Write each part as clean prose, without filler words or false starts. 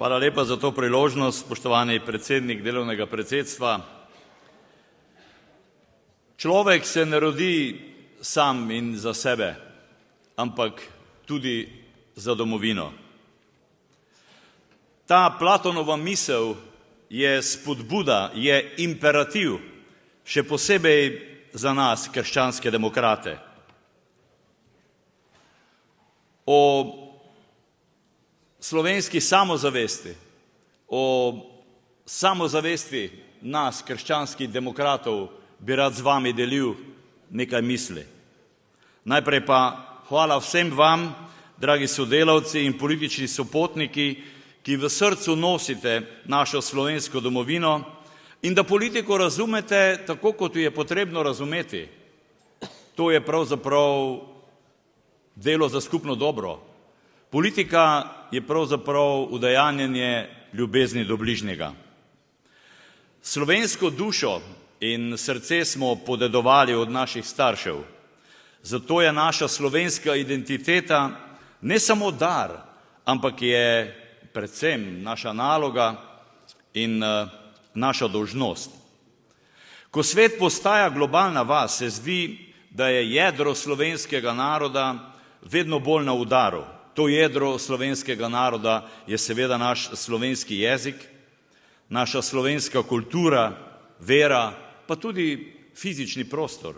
Hvala lepa za to priložnost, spoštovani predsednik delovnega predsedstva. Človek se ne rodi sam in za sebe, ampak tudi za domovino. Ta Platonova misel je spodbuda, je imperativ, še posebej za nas, krščanske demokrate. O slovenski samozavesti, o samozavesti nas, krščanskih demokratov, bi rad z vami delil nekaj misli. Najprej pa hvala vsem vam, dragi sodelavci in politični sopotniki, ki v srcu nosite našo slovensko domovino in da politiko razumete tako, kot jo je potrebno razumeti. To je pravzaprav delo za skupno dobro. Politika je pravzaprav udejanjanje ljubezni do bližnjega. Slovensko dušo in srce smo podedovali od naših staršev. Zato je naša slovenska identiteta ne samo dar, ampak je predvsem naša naloga in naša dolžnost. Ko svet postaja globalna vas, se zdi, da je jedro slovenskega naroda vedno bolj na udaru. To jedro slovenskega naroda je seveda naš slovenski jezik, naša slovenska kultura, vera, pa tudi fizični prostor.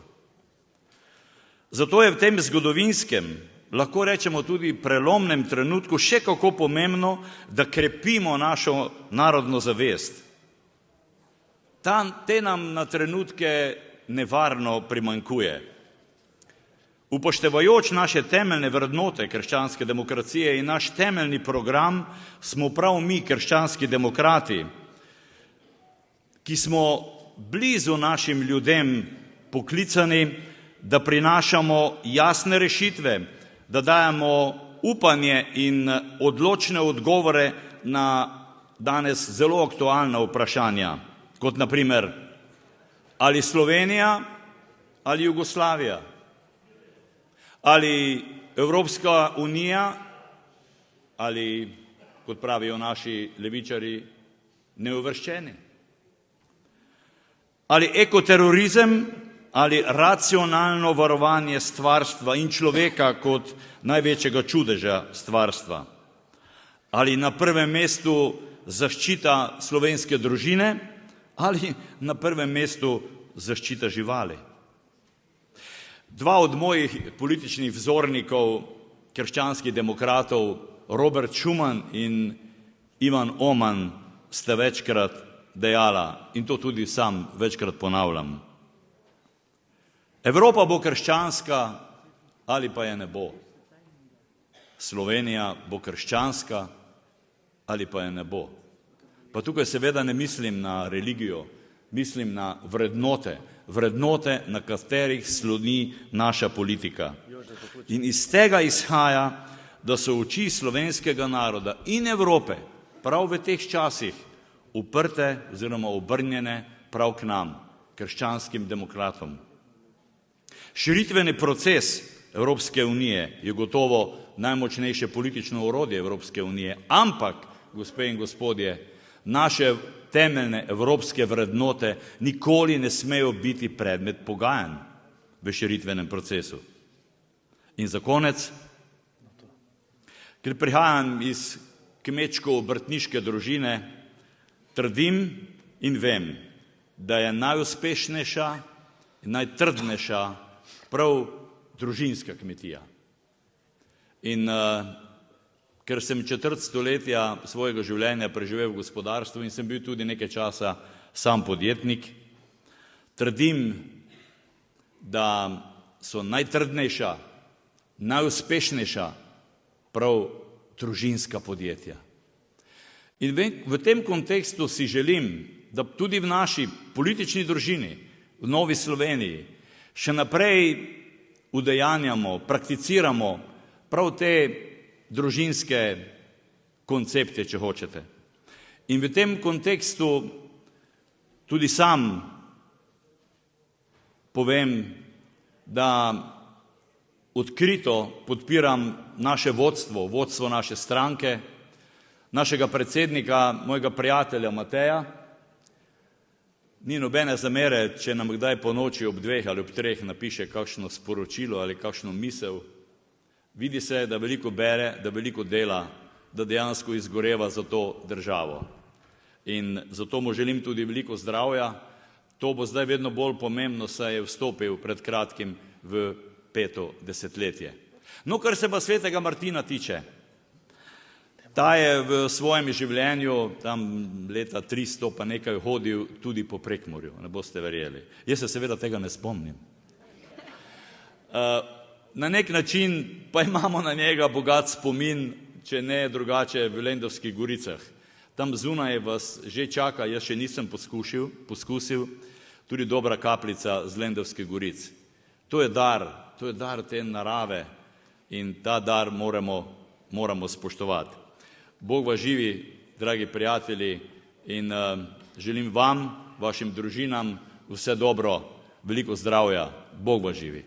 Zato je v tem zgodovinskem, lahko rečemo tudi prelomnem trenutku še kako pomembno, da krepimo našo narodno zavest. Te nam na trenutke nevarno primanjkuje. Upoštevajoč naše temeljne vrednote krščanske demokracije in naš temeljni program, smo prav mi, krščanski demokrati, ki smo blizu našim ljudem poklicani, da prinašamo jasne rešitve, da dajemo upanje in odločne odgovore na danes zelo aktualna vprašanja, kot na primer, ali Slovenija ali Jugoslavija, ali Evropska unija, ali, kot pravijo naši levičarji, neuvrščeni, ali ekoterorizem, ali racionalno varovanje stvarstva in človeka kot največjega čudeža stvarstva, ali na prvem mestu zaščita slovenske družine, ali na prvem mestu zaščita živali. Dva od mojih političnih vzornikov, krščanskih demokratov, Robert Schuman in Ivan Oman, sta večkrat dejala, in to tudi sam večkrat ponavljam, Evropa bo krščanska ali pa je ne bo. Slovenija bo krščanska ali pa je ne bo. Pa tukaj seveda ne mislim na religijo, mislim na vrednote, vrednote, na katerih sloni naša politika. In iz tega izhaja, da so oči slovenskega naroda in Evrope prav v teh časih uprte oziroma obrnjene prav k nam, krščanskim demokratom. Širitveni proces Evropske unije je gotovo najmočnejše politično orodje Evropske unije, ampak, gospe in gospodje, naše temeljne evropske vrednote nikoli ne smejo biti predmet pogajanj v širitvenem procesu. In za konec, ker prihajam iz kmečko-obrtniške družine, trdim in vem, da je najuspešnejša in najtrdnejša prav družinska kmetija. In ker sem četrt stoletja svojega življenja preživel v gospodarstvu in sem bil tudi nekaj časa sam podjetnik, trdim, da so najtrdnejša, najuspešnejša prav družinska podjetja. In v tem kontekstu si želim, da tudi v naši politični družini, v Novi Sloveniji, še naprej udejanjamo, prakticiramo prav te družinske koncepte, če hočete. In v tem kontekstu tudi sam povem, da odkrito podpiram naše vodstvo naše stranke, našega predsednika, mojega prijatelja Mateja. Ni nobene zamere, če nam kdaj po noči ob 2 ali ob 3 napiše kakšno sporočilo ali kakšno misel. Vidi se, da veliko bere, da veliko dela, da dejansko izgoreva za to državo. In zato mu želim tudi veliko zdravja. To bo zdaj vedno bolj pomembno, saj je vstopil pred kratkim v 5. desetletje. No, kar se pa svetega Martina tiče, ta je v svojem življenju tam leta 300 pa nekaj hodil tudi po Prekmurju, ne boste verjeli. Jaz se seveda tega ne spomnim. Na nek način pa imamo na njega bogat spomin, če ne drugače v Lendavskih Goricah. Tam zunaj vas že čaka, jaz še nisem poskusil, tudi dobra kapljica z Lendavskih Goric. To je dar te narave in ta dar moramo spoštovati. Bog vas živi, dragi prijatelji, in želim vam, vašim družinam vse dobro, veliko zdravja. Bog vas živi.